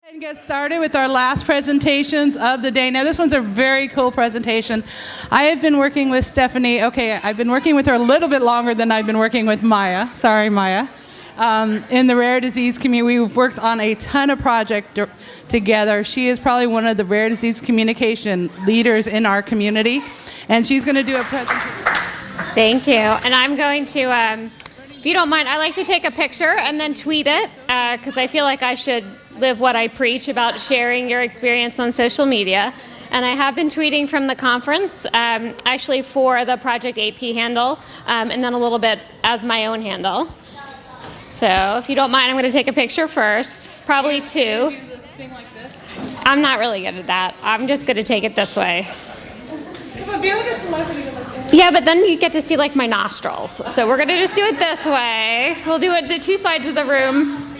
And get started with our last presentations of the day. Now this one's a very cool presentation. I have been working with Stephanie. Okay, I've been working with her a little bit longer than I've been working with Maya. Sorry, Maya. In the rare disease community, we've worked on a ton of projects together. She is probably one of the rare disease communication leaders in our community, and she's going to do a presentation. Thank you. And I'm going to, if you don't mind, I like to take a picture and then tweet it because I feel like I should live what I preach about sharing your experience on social media. And I have been tweeting from the conference, actually for the Project AP handle, and then a little bit as my own handle. So if you don't mind, I'm going to take a picture first, probably two. I'm not really good at that. I'm just going to take it this way. Come on, be like a celebrity like that. Yeah, but then you get to see like my nostrils. So we're going to just do it this way. So we'll do it the two sides of the room.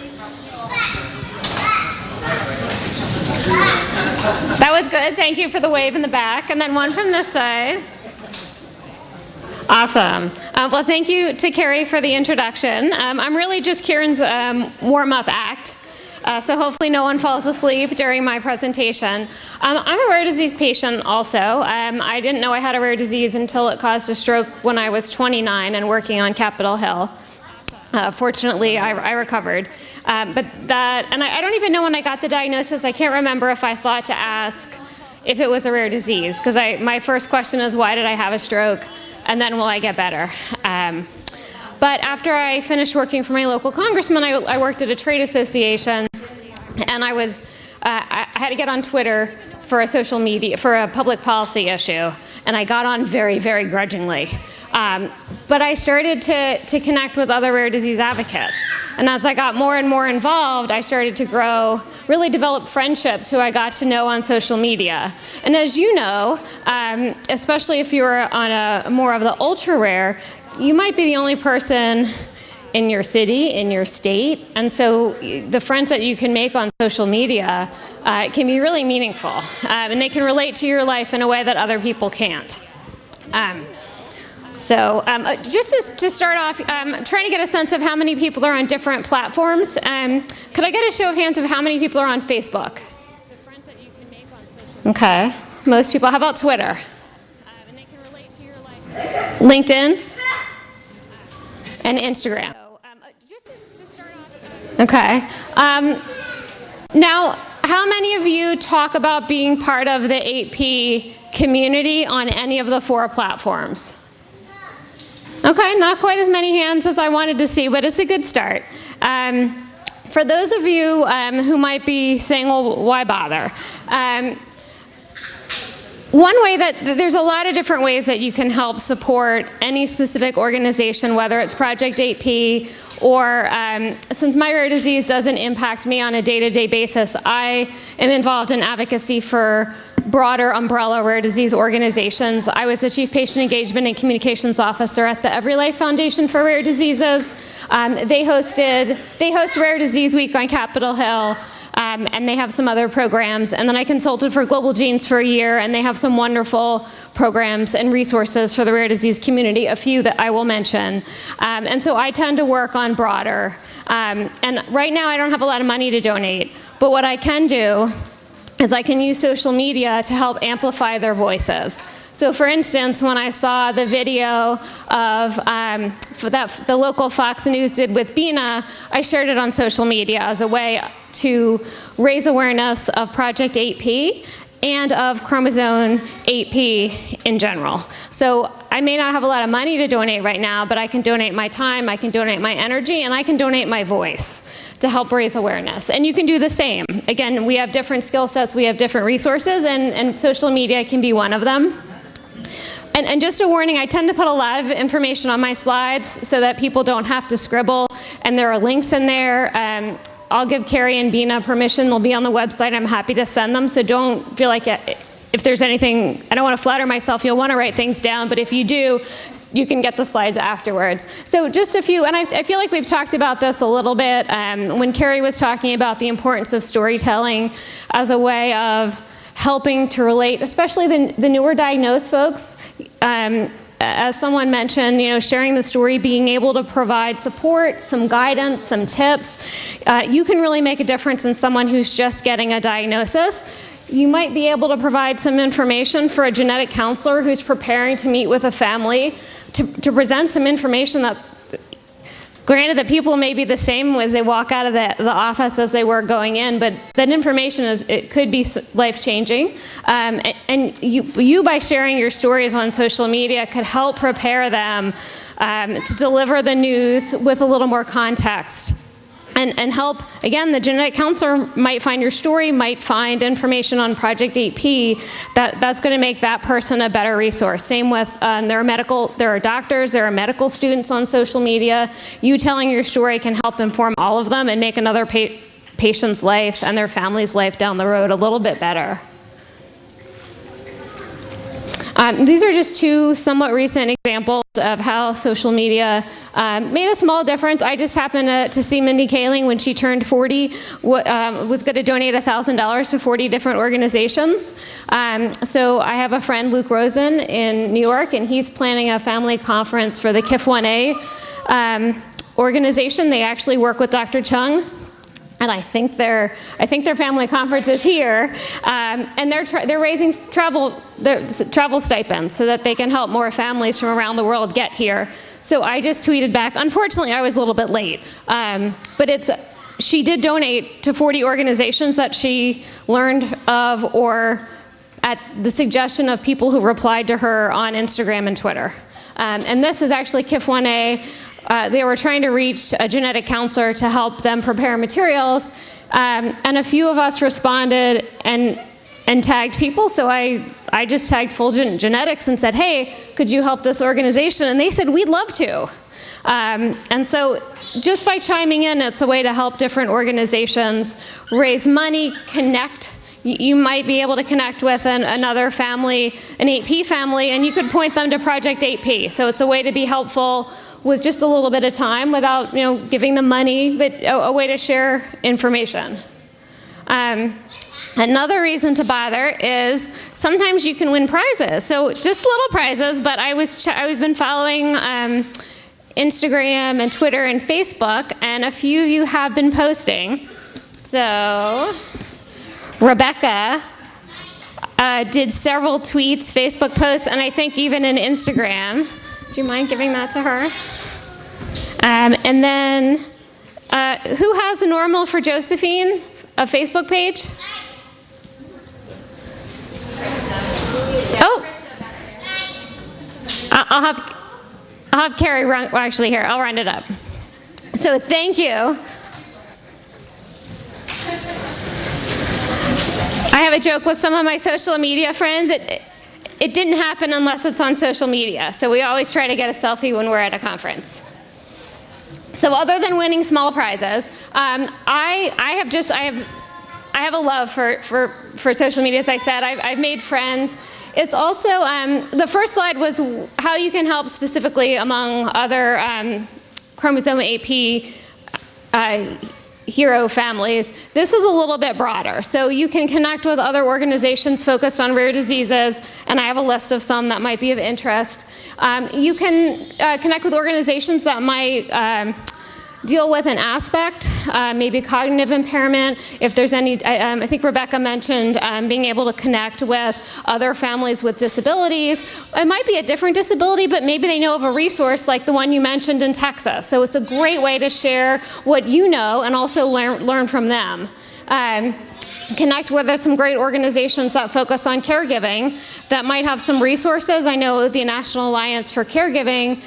That was good. Thank you for the wave in the back. And then one from this side. Awesome. Well, thank you to Carrie for the introduction. I'm really just Kieran's warm-up act. So hopefully no one falls asleep during my presentation. I'm a rare disease patient also. I didn't know I had a rare disease until it caused a stroke when I was 29 and working on Capitol Hill. Fortunately, I recovered. But I don't even know when I got the diagnosis. I can't remember if I thought to ask if it was a rare disease, because my first question is, why did I have a stroke? And then, will I get better? But after I finished working for my local congressman, I worked at a trade association, and I had to get on Twitter for a social media, for a public policy issue, and I got on very, very grudgingly. But I started to connect with other rare disease advocates. And as I got more and more involved, I started to grow, really develop friendships who I got to know on social media. And as you know, especially if you're on a more of the ultra rare, you might be the only person in your city, in your state, and so the friends that you can make on social media can be really meaningful, and they can relate to your life in a way that other people can't. Just to start off, trying to get a sense of how many people are on different platforms. Could I get a show of hands of how many people are on Facebook? The friends that you can make on social media. Okay, most people. How about Twitter? And they can relate to your life. LinkedIn? And Instagram. Just to start off. Okay. Now, how many of you talk about being part of the 8P community on any of the 4 platforms? Okay, not quite as many hands as I wanted to see, but it's a good start. For those of you who might be saying, well, why bother? One way that there's a lot of different ways that you can help support any specific organization, whether it's Project 8P or since my rare disease doesn't impact me on a day-to-day basis, I am involved in advocacy for broader umbrella rare disease organizations. I was the Chief Patient Engagement and Communications Officer at the EveryLife Foundation for Rare Diseases. They host Rare Disease Week on Capitol Hill. And they have some other programs. And then I consulted for Global Genes for a year, and they have some wonderful programs and resources for the rare disease community, a few that I will mention. And so I tend to work on broader. And right now I don't have a lot of money to donate, but what I can do is I can use social media to help amplify their voices. So for instance, when I saw the video of that the local Fox News did with Bina, I shared it on social media as a way to raise awareness of Project 8P and of chromosome 8P in general. So I may not have a lot of money to donate right now, but I can donate my time, I can donate my energy, and I can donate my voice to help raise awareness. And you can do the same. Again, we have different skill sets, we have different resources, and social media can be one of them. And just a warning, I tend to put a lot of information on my slides so that people don't have to scribble, and there are links in there. I'll give Carrie and Bina permission. They'll be on the website. I'm happy to send them, so don't feel like if there's anything, I don't want to flatter myself, you'll want to write things down, but if you do, you can get the slides afterwards. So just a few, and I feel like we've talked about this a little bit when Carrie was talking about the importance of storytelling as a way of helping to relate, especially the newer diagnosed folks. as someone mentioned, sharing the story, being able to provide support, some guidance, some tips, you can really make a difference in someone who's just getting a diagnosis. You might be able to provide some information for a genetic counselor who's preparing to meet with a family to present some information that's, granted that people may be the same as they walk out of the office as they were going in, but that information it could be life-changing. And you, by sharing your stories on social media, could help prepare them to deliver the news with a little more context. And help, again, the genetic counselor might find your story, might find information on Project 8P that's going to make that person a better resource. Same with, there are doctors, there are medical students on social media. You telling your story can help inform all of them and make another patient's life and their family's life down the road a little bit better. These are just two somewhat recent examples of how social media made a small difference. I just happened to see Mindy Kaling when she turned 40, was going to donate $1,000 to 40 different organizations. So I have a friend, Luke Rosen, in New York, and he's planning a family conference for the KIF1A organization. They actually work with Dr. Chung. And I think their family conference is here, and they're raising travel stipends so that they can help more families from around the world get here. So I just tweeted back. Unfortunately, I was a little bit late, but she did donate to 40 organizations that she learned of, or at the suggestion of people who replied to her on Instagram and Twitter. And this is actually KIF1A. They were trying to reach a genetic counselor to help them prepare materials, and a few of us responded and tagged people. So I just tagged Fulgent Genetics and said, hey, could you help this organization? And they said, we'd love to. And so just by chiming in, it's a way to help different organizations raise money, connect. You might be able to connect with another family, an 8P family, and you could point them to Project 8P. So it's a way to be helpful with just a little bit of time without giving them money, but a way to share information. Another reason to bother is sometimes you can win prizes. So just little prizes, but I've been following Instagram and Twitter and Facebook, and a few of you have been posting. So Rebecca did several tweets, Facebook posts, and I think even an Instagram. Do you mind giving that to her? And then, who has a Normal for Josephine, a Facebook page? Oh, I'll have Carrie run. Well, actually, here I'll round it up. So thank you. I have a joke with some of my social media friends. It didn't happen unless it's on social media. So we always try to get a selfie when we're at a conference. So other than winning small prizes, I have a love for social media. As I said, I've made friends. It's also, the first slide was how you can help specifically among other chromosome 8P hero families. This is a little bit broader. So you can connect with other organizations focused on rare diseases, and I have a list of some that might be of interest. You can connect with organizations that might deal with an aspect, maybe cognitive impairment. If there's any, I think Rebecca mentioned being able to connect with other families with disabilities. It might be a different disability, but maybe they know of a resource like the one you mentioned in Texas. So it's a great way to share what you know and also learn from them. Connect with some great organizations that focus on caregiving that might have some resources. I know the National Alliance for Caregiving,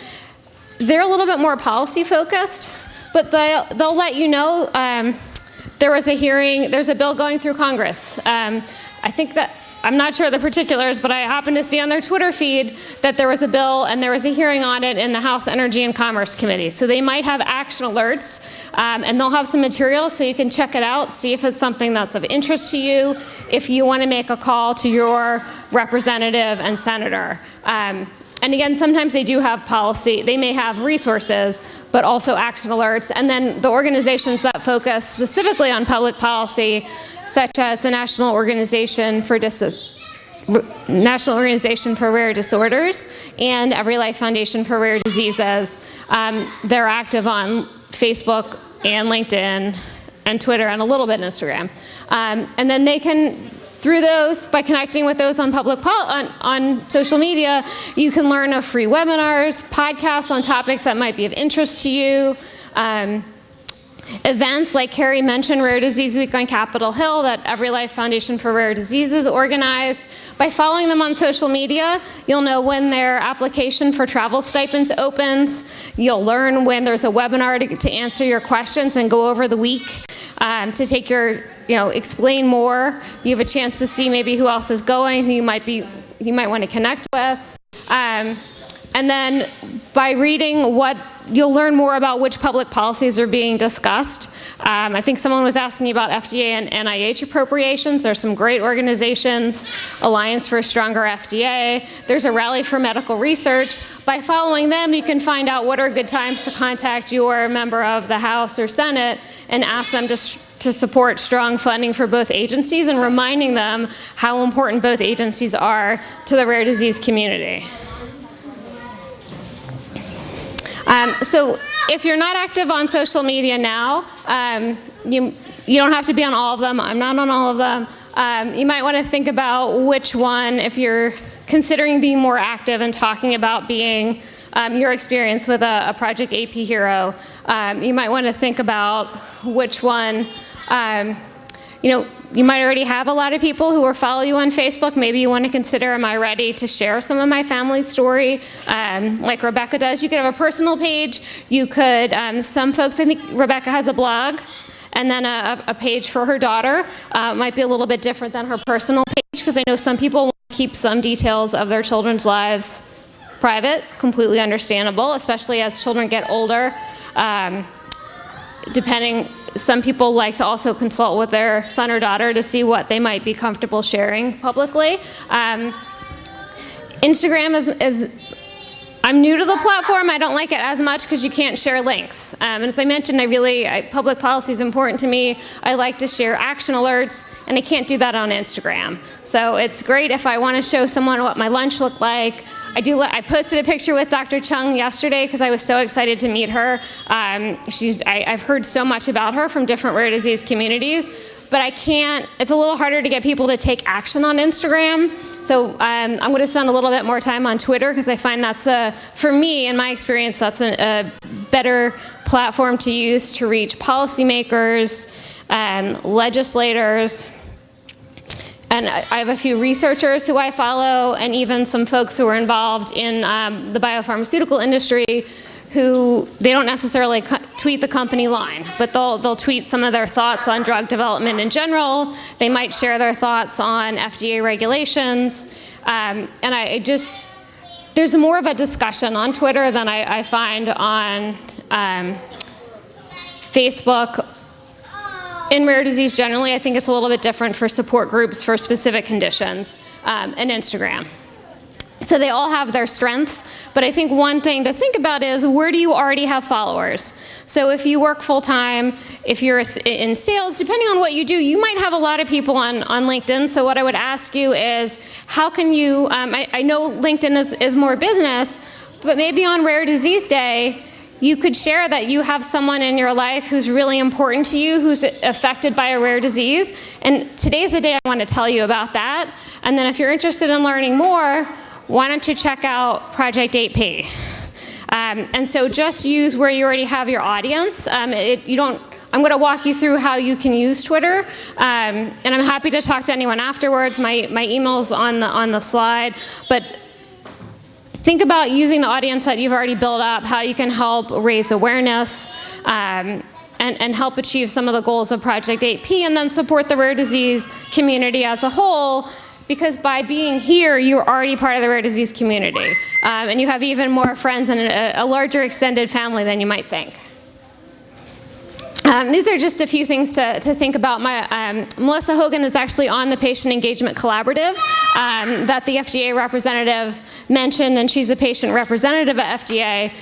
they're a little bit more policy focused, but they'll let you know there was a hearing, there's a bill going through Congress. I think that, I'm not sure the particulars, but I happened to see on their Twitter feed that there was a bill and there was a hearing on it in the House Energy and Commerce Committee. So they might have action alerts, and they'll have some materials so you can check it out, see if it's something that's of interest to you, if you want to make a call to your representative and senator. And again, sometimes they do have policy, they may have resources, but also action alerts. And then the organizations that focus specifically on public policy, such as the National Organization for National Organization for Rare Disorders and Every Life Foundation for Rare Diseases. They're active on Facebook and LinkedIn and Twitter and a little bit Instagram. And then they can, through those, by connecting with those on on social media, you can learn of free webinars, podcasts on topics that might be of interest to you. Events like Carrie mentioned, Rare Disease Week on Capitol Hill that Every Life Foundation for Rare Diseases organized. By following them on social media, you'll know when their application for travel stipends opens. You'll learn when there's a webinar to answer your questions and go over the week to take your, explain more. You have a chance to see maybe who else is going, who you might want to connect with. And then by reading you'll learn more about which public policies are being discussed. I think someone was asking about FDA and NIH appropriations. There's some great organizations, Alliance for a Stronger FDA. There's a Rally for Medical Research. By following them, you can find out what are good times to contact your member of the House or Senate and ask them to support strong funding for both agencies and reminding them how important both agencies are to the rare disease community. So if you're not active on social media now, you don't have to be on all of them. I'm not on all of them. You might want to think about which one, if you're considering being more active and talking about being your experience with a Project AP Hero. You might want to think about which one, you might already have a lot of people who will follow you on Facebook. Maybe you want to consider, am I ready to share some of my family story, like Rebecca does. You could have a personal page. You could, some folks, I think Rebecca has a blog, and then a page for her daughter. Might be a little bit different than her personal page, because I know some people want to keep some details of their children's lives private, completely understandable, especially as children get older. Some people like to also consult with their son or daughter to see what they might be comfortable sharing publicly. Instagram is I'm new to the platform. I don't like it as much because you can't share links. And as I mentioned, public policy is important to me. I like to share action alerts, and I can't do that on Instagram. So it's great if I want to show someone what my lunch looked like. I posted a picture with Dr. Chung yesterday because I was so excited to meet her. I've heard so much about her from different rare disease communities, but it's a little harder to get people to take action on Instagram. So I'm going to spend a little bit more time on Twitter because I find for me, in my experience, that's a better platform to use to reach policymakers, legislators, and I have a few researchers who I follow, and even some folks who are involved in the biopharmaceutical industry who they don't necessarily tweet the company line, but they'll tweet some of their thoughts on drug development in general. They might share their thoughts on FDA regulations. And there's more of a discussion on Twitter than I find on Facebook. In rare disease generally, I think it's a little bit different for support groups for specific conditions, and Instagram. So they all have their strengths, but I think one thing to think about is, where do you already have followers? So if you work full-time, if you're in sales, depending on what you do, you might have a lot of people on LinkedIn. So what I would ask you is, how can you, I know LinkedIn is more business, but maybe on Rare Disease Day, you could share that you have someone in your life who's really important to you, who's affected by a rare disease. And today's the day I want to tell you about that. And then if you're interested in learning more, why don't you check out Project 8P? And so just use where you already have your audience. I'm going to walk you through how you can use Twitter. And I'm happy to talk to anyone afterwards. My email's on the slide. But think about using the audience that you've already built up, how you can help raise awareness, and help achieve some of the goals of Project 8P, and then support the rare disease community as a whole, because by being here, you're already part of the rare disease community. And you have even more friends and a larger extended family than you might think. These are just a few things to think about. Melissa Hogan is actually on the Patient Engagement Collaborative that the FDA representative mentioned, and she's a patient representative at FDA.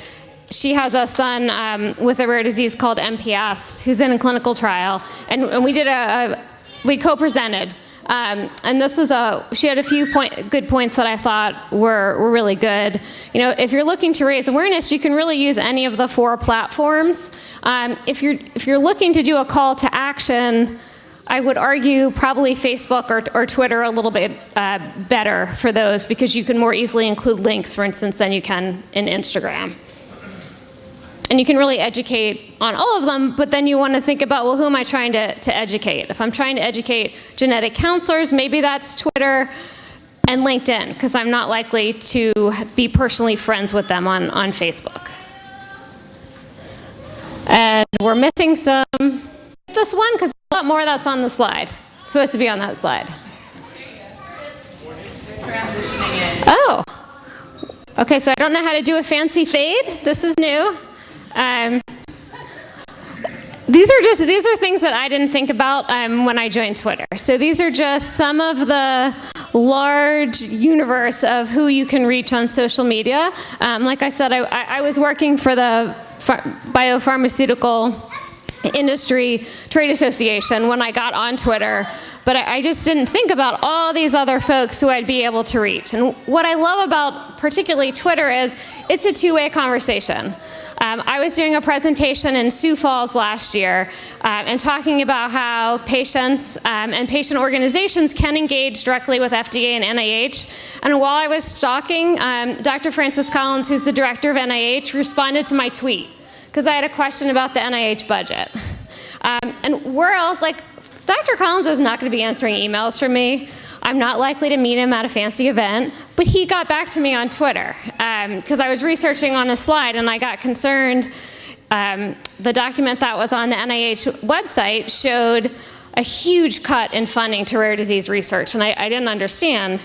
She has a son with a rare disease called MPS who's in a clinical trial, and we co-presented And this is she had a few good points that I thought were really good. You know, if you're looking to raise awareness, you can really use any of the 4 platforms. If you're looking to do a call to action, I would argue probably Facebook or Twitter a little bit better for those, because you can more easily include links, for instance, than you can in Instagram. And you can really educate on all of them, but then you want to think about, well, who am I trying to educate? If I'm trying to educate genetic counselors, maybe that's Twitter and LinkedIn, because I'm not likely to be personally friends with them on Facebook. And we're missing this one, because a lot more that's on the slide. It's supposed to be on that slide. Oh. Okay, so I don't know how to do a fancy fade. This is new. These are things that I didn't think about when I joined Twitter. So these are just some of the large universe of who you can reach on social media. Like I said, I was working for the biopharmaceutical industry trade association when I got on Twitter, but I just didn't think about all these other folks who I'd be able to reach. And what I love about particularly Twitter is it's a two-way conversation. I was doing a presentation in Sioux Falls last year and talking about how patients and patient organizations can engage directly with FDA and NIH. And while I was talking, Dr. Francis Collins, who's the director of NIH, responded to my tweet because I had a question about the NIH budget. And where else, like, Dr. Collins is not going to be answering emails from me. I'm not likely to meet him at a fancy event, but he got back to me on Twitter because I was researching on a slide and I got concerned. The document that was on the NIH website showed a huge cut in funding to rare disease research, and I didn't understand.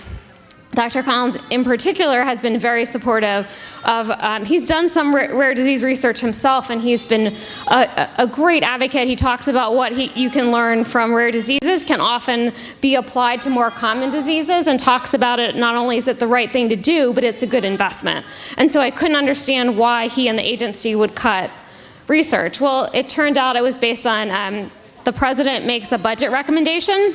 Dr. Collins, in particular, has been very supportive of, he's done some rare disease research himself, and he's been a great advocate. He talks about what you can learn from rare diseases can often be applied to more common diseases, and talks about it, not only is it the right thing to do, but it's a good investment. And so I couldn't understand why he and the agency would cut research. Well, it turned out it was based on the president makes a budget recommendation,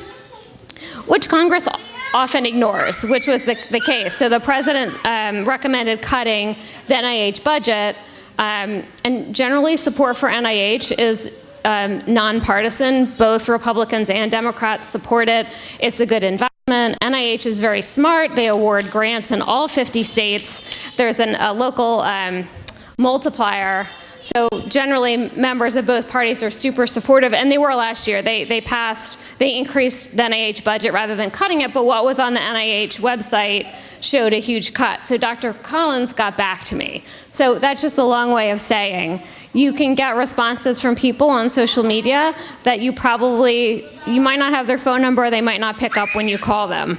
which Congress often ignores, which was the case. So the president recommended cutting the NIH budget, and generally support for NIH is nonpartisan. Both Republicans and Democrats support it. It's a good investment. NIH is very smart. They award grants in all 50 states. There's a local multiplier. So generally, members of both parties are super supportive, and they were last year. They increased the NIH budget rather than cutting it, but what was on the NIH website showed a huge cut. So Dr. Collins got back to me. So that's just a long way of saying you can get responses from people on social media that you might not have their phone number, or they might not pick up when you call them.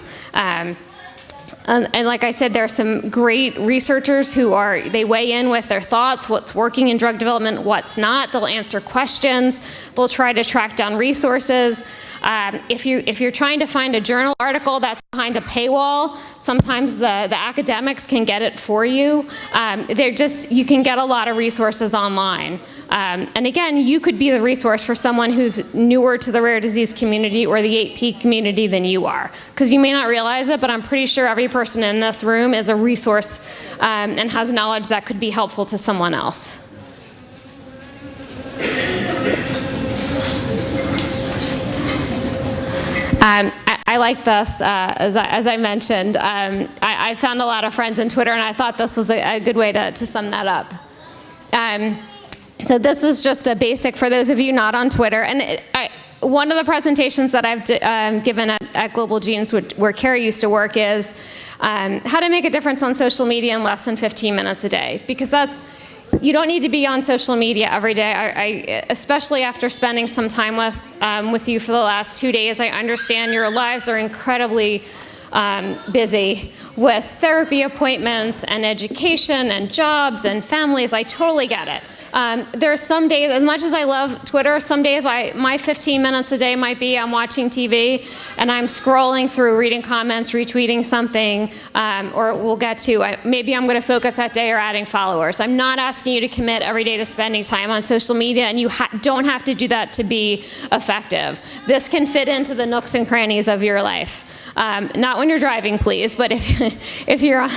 And like I said, there are some great researchers who they weigh in with their thoughts, what's working in drug development, what's not. They'll answer questions. They'll try to track down resources. If you're trying to find a journal article that's behind a paywall, sometimes the academics can get it for you. You can get a lot of resources online. And again, you could be the resource for someone who's newer to the rare disease community or the 8P community than you are. Because you may not realize it, but I'm pretty sure every person in this room is a resource and has knowledge that could be helpful to someone else. I like this, as I mentioned. I found a lot of friends on Twitter, and I thought this was a good way to sum that up. So this is just a basic for those of you not on Twitter. And one of the presentations that I've given at Global Genes, where Carrie used to work, is how to make a difference on social media in less than 15 minutes a day. Because you don't need to be on social media every day. Especially after spending some time with you for the last 2 days, I understand your lives are incredibly busy with therapy appointments and education and jobs and families. I totally get it. There are some days, as much as I love Twitter, some days my 15 minutes a day might be I'm watching TV and I'm scrolling through, reading comments, retweeting something, or we'll get to, maybe I'm going to focus that day or adding followers. I'm not asking you to commit every day to spending time on social media, and you don't have to do that to be effective. This can fit into the nooks and crannies of your life. Not when you're driving, please, but if you're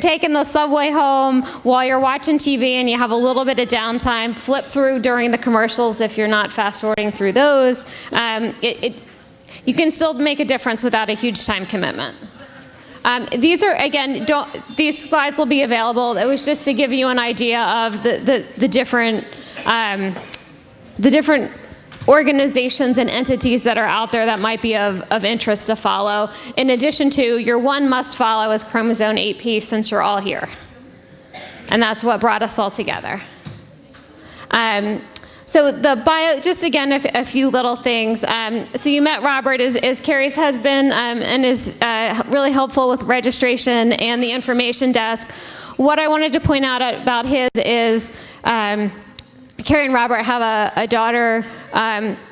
taking the subway home while you're watching TV and you have a little bit of downtime, flip through during the commercials if you're not fast forwarding through those. You can still make a difference without a huge time commitment. These are, again, these slides will be available. It was just to give you an idea of the different organizations and entities that are out there that might be of interest to follow. In addition to, your one must follow is Chromosome 8p, since you're all here. And that's what brought us all together. So the bio, just again, a few little things. So you met Robert as Carrie's husband, and is really helpful with registration and the information desk. What I wanted to point out about his is, Carrie and Robert have a daughter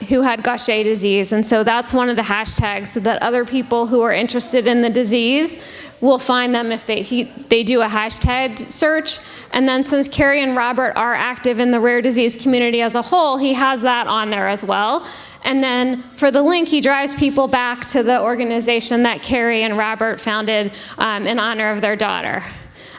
who had Gaucher disease, and so that's one of the hashtags, so that other people who are interested in the disease will find them if they do a hashtag search. And then since Carrie and Robert are active in the rare disease community as a whole, he has that on there as well. And then for the link, he drives people back to the organization that Carrie and Robert founded in honor of their daughter.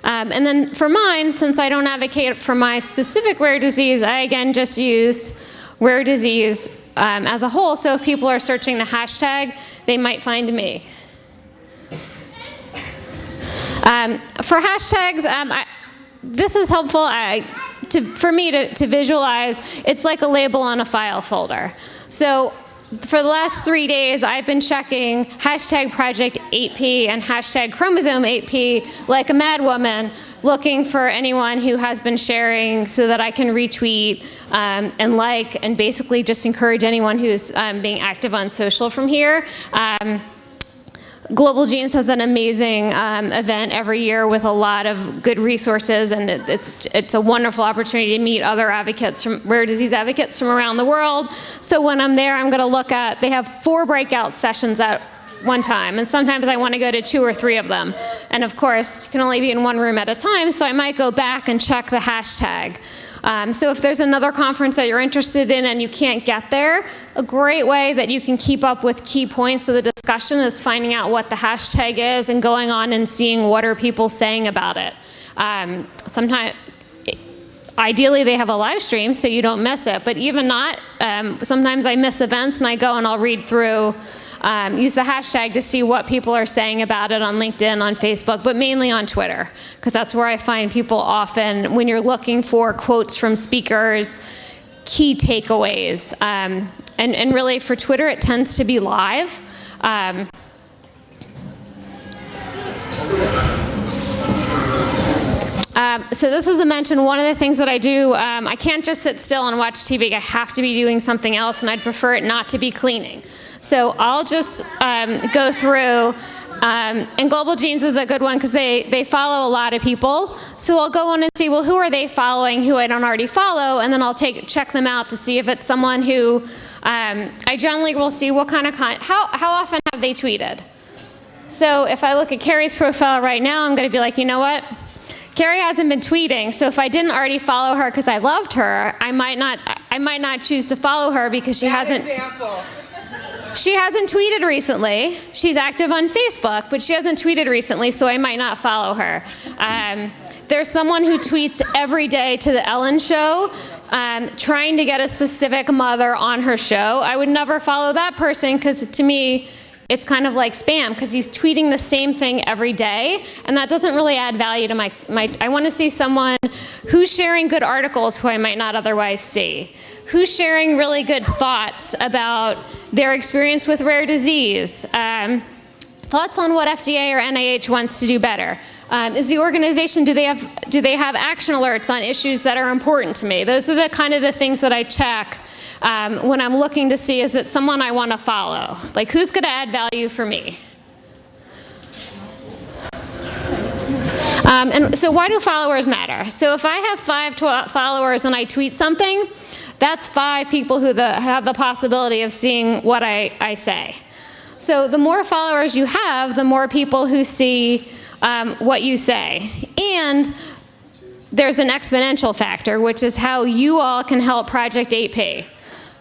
And then for mine, since I don't advocate for my specific rare disease, I again just use rare disease as a whole. So if people are searching the hashtag, they might find me. For hashtags, this is helpful for me to visualize. It's like a label on a file folder. So for the last 3 days, I've been checking hashtag Project 8p and hashtag Chromosome 8p like a madwoman, looking for anyone who has been sharing so that I can retweet and like, and basically just encourage anyone who's being active on social from here. Global Genes has an amazing event every year with a lot of good resources, and it's a wonderful opportunity to meet other advocates, rare disease advocates from around the world. So when I'm there, I'm going to look at, they have 4 breakout sessions at one time, and sometimes I want to go to 2 or 3 of them. And of course, you can only be in one room at a time, so I might go back and check the hashtag. So if there's another conference that you're interested in and you can't get there, a great way that you can keep up with key points of the discussion is finding out what the hashtag is and going on and seeing what are people saying about it. Sometimes, ideally they have a live stream so you don't miss it, but even not, sometimes I miss events and I go and I'll read through, use the hashtag to see what people are saying about it on LinkedIn, on Facebook, but mainly on Twitter, because that's where I find people often when you're looking for quotes from speakers, key takeaways. And really for Twitter, it tends to be live. So this is a mention, one of the things that I do, I can't just sit still and watch TV, I have to be doing something else, and I'd prefer it not to be cleaning. So I'll just go through, and Global Genes is a good one because they follow a lot of people. So I'll go on and see, well, who are they following who I don't already follow, and then I'll check them out to see if it's someone who, I generally will see what kind of how often have they tweeted. So if I look at Carrie's profile right now, I'm going to be like, you know what? Carrie hasn't been tweeting, so if I didn't already follow her because I loved her, I might not choose to follow her because she hasn't tweeted recently. She's active on Facebook, but she hasn't tweeted recently, so I might not follow her. There's someone who tweets every day to the Ellen Show, trying to get a specific mother on her show. I would never follow that person because to me, it's kind of like spam because he's tweeting the same thing every day, and that doesn't really add value to my I want to see someone who's sharing good articles who I might not otherwise see, who's sharing really good thoughts about their experience with rare disease, thoughts on what FDA or NIH wants to do better. Is the organization, do they have action alerts on issues that are important to me? Those are the kind of the things that I check when I'm looking to see, is it someone I want to follow? Like, who's going to add value for me? And so why do followers matter? So if I have 5 followers and I tweet something, that's 5 people who have the possibility of seeing what I say. So the more followers you have, the more people who see what you say. And there's an exponential factor, which is how you all can help Project 8P.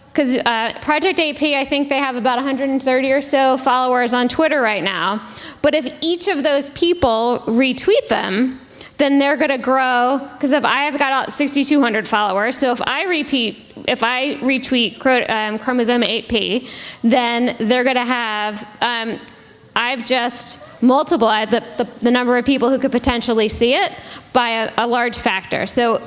Because Project 8P, I think they have about 130 or so followers on Twitter right now. But if each of those people retweet them, then they're going to grow. Because if I have got 6,200 followers, so if I retweet Chromosome 8P, then they're going to have, I've just multiplied the number of people who could potentially see it by a large factor. So,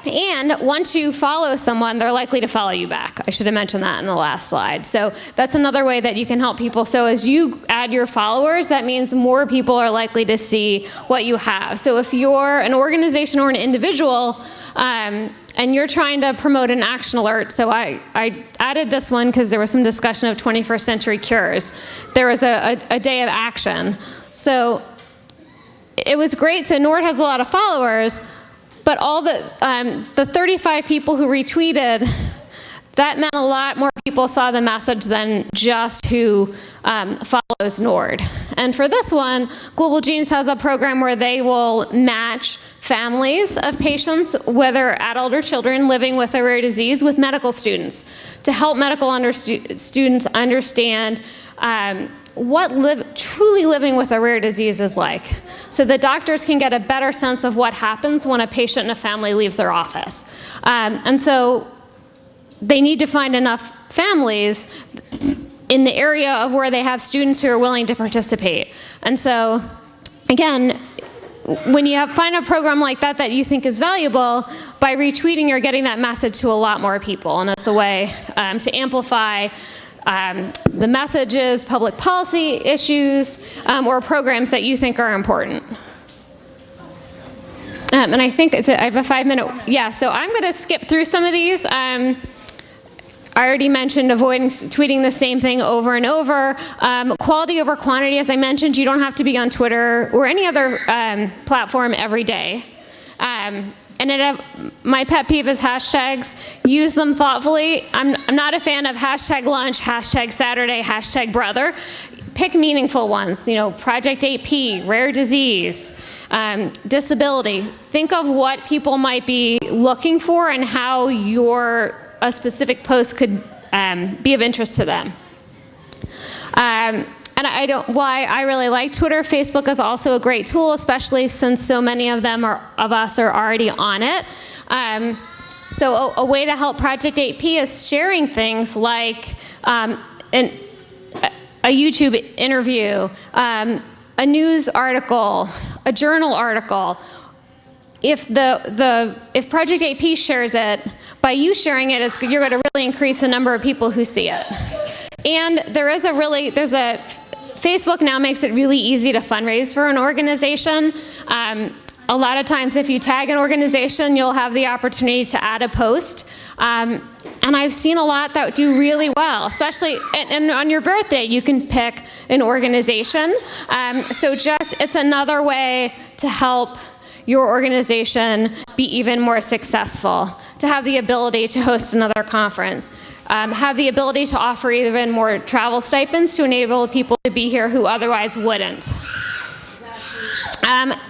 and once you follow someone, they're likely to follow you back. I should have mentioned that in the last slide. So that's another way that you can help people. So as you add your followers, that means more people are likely to see what you have. So if you're an organization or an individual, and you're trying to promote an action alert, so I added this one because there was some discussion of 21st century cures. There was a day of action. So it was great. So NORD has a lot of followers, but all the 35 people who retweeted, that meant a lot more people saw the message than just who follows NORD. And for this one, Global Genes has a program where they will match families of patients, whether adult or children, living with a rare disease with medical students to help medical students understand what truly living with a rare disease is like. So the doctors can get a better sense of what happens when a patient and a family leaves their office. And so they need to find enough families in the area of where they have students who are willing to participate. And so, again, when you find a program like that that you think is valuable, by retweeting, you're getting that message to a lot more people. And it's a way to amplify the messages, public policy issues, or programs that you think are important. And I think I have a 5-minute, yeah, so I'm going to skip through some of these. I already mentioned avoiding tweeting the same thing over and over. Quality over quantity, as I mentioned, you don't have to be on Twitter or any other platform every day. My pet peeve is hashtags. Use them thoughtfully. I'm not a fan of hashtag lunch, hashtag Saturday, hashtag brother. Pick meaningful ones. You know, Project 8P, rare disease, disability. Think of what people might be looking for and how a specific post could be of interest to them. And why I really like Twitter. Facebook is also a great tool, especially since so many of us are already on it. So a way to help Project 8P is sharing things like a YouTube interview, a news article, a journal article. If Project 8P shares it, by you sharing it, you're going to really increase the number of people who see it. And Facebook now makes it really easy to fundraise for an organization. A lot of times if you tag an organization, you'll have the opportunity to add a post. And I've seen a lot that do really well, especially, and on your birthday, you can pick an organization. So it's another way to help your organization be even more successful, to have the ability to host another conference, have the ability to offer even more travel stipends to enable people to be here who otherwise wouldn't.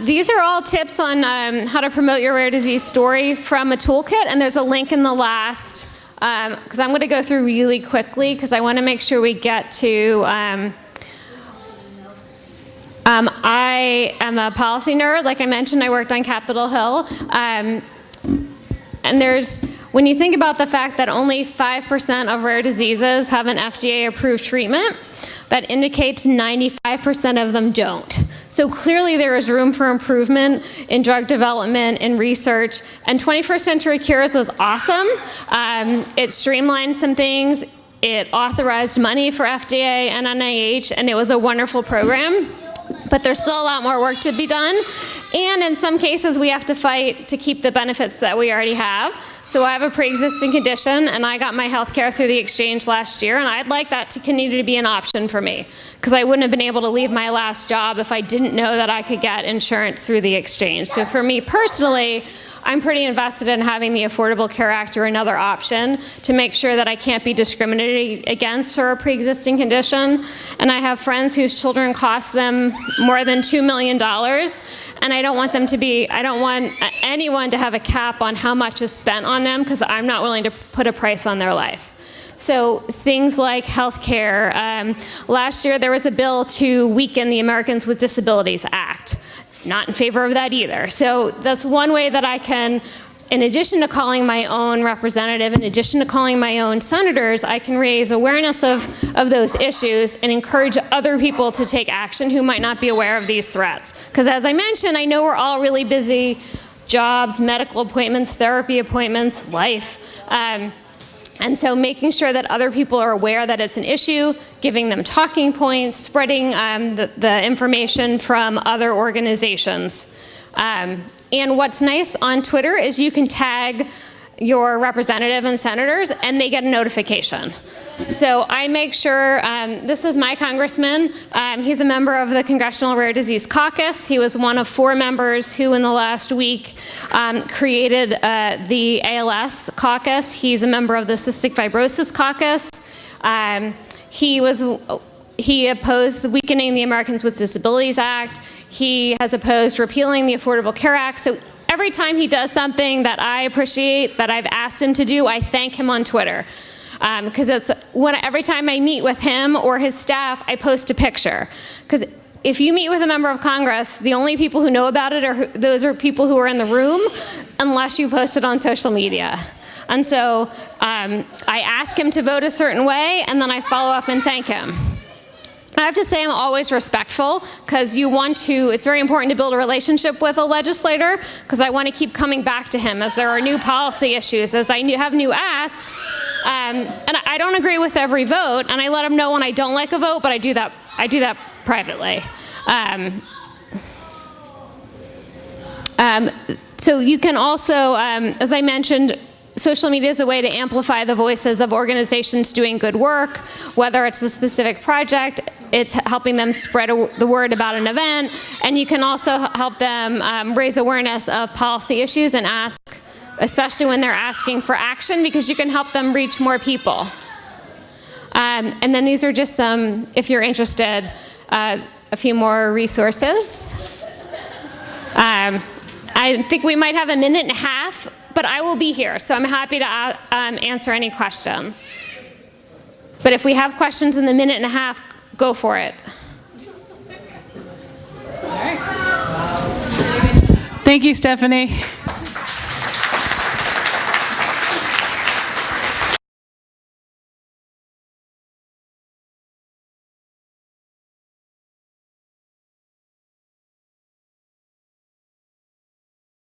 These are all tips on how to promote your rare disease story from a toolkit, and there's a link in the last, because I'm going to go through really quickly because I want to make sure we get to I am a policy nerd. Like I mentioned, I worked on Capitol Hill. And when you think about the fact that only 5% of rare diseases have an FDA-approved treatment, that indicates 95% of them don't. So clearly there is room for improvement in drug development and research. And 21st Century Cures was awesome. It streamlined some things. It authorized money for FDA and NIH, and it was a wonderful program. But there's still a lot more work to be done. And in some cases, we have to fight to keep the benefits that we already have. So I have a pre-existing condition, and I got my health care through the exchange last year, and I'd like that to continue to be an option for me, because I wouldn't have been able to leave my last job if I didn't know that I could get insurance through the exchange. So for me personally, I'm pretty invested in having the Affordable Care Act or another option to make sure that I can't be discriminated against for a pre-existing condition. And I have friends whose children cost them more than $2 million, and I don't want anyone to have a cap on how much is spent on them, because I'm not willing to put a price on their life. So things like health care. Last year there was a bill to weaken the Americans with Disabilities Act. Not in favor of that either. So that's one way that I can, in addition to calling my own representative, in addition to calling my own senators, I can raise awareness of those issues and encourage other people to take action who might not be aware of these threats. Because as I mentioned, I know we're all really busy, jobs, medical appointments, therapy appointments, life. And so making sure that other people are aware that it's an issue, giving them talking points, spreading the information from other organizations. And what's nice on Twitter is you can tag your representative and senators, and they get a notification. So I make sure, this is my congressman. He's a member of the Congressional Rare Disease Caucus. He was one of 4 members who in the last week created the ALS caucus. He's a member of the Cystic Fibrosis Caucus. He opposed the Weakening the Americans with Disabilities Act. He has opposed repealing the Affordable Care Act. So every time he does something that I appreciate, that I've asked him to do, I thank him on Twitter. Because every time I meet with him or his staff, I post a picture. Because if you meet with a member of Congress, the only people who know about it those are people who are in the room, unless you post it on social media. And so I ask him to vote a certain way, and then I follow up and thank him. I have to say I'm always respectful, because it's very important to build a relationship with a legislator, because I want to keep coming back to him as there are new policy issues, as I have new asks. And I don't agree with every vote, and I let him know when I don't like a vote, but I do that privately. So you can also, as I mentioned, social media is a way to amplify the voices of organizations doing good work, whether it's a specific project, it's helping them spread the word about an event, and you can also help them raise awareness of policy issues and ask, especially when they're asking for action, because you can help them reach more people. And then these are just some, if you're interested, a few more resources. I think we might have a minute and a half, but I will be here, so I'm happy to answer any questions. But if we have questions in the minute and a half, go for it. Thank you, Stephanie.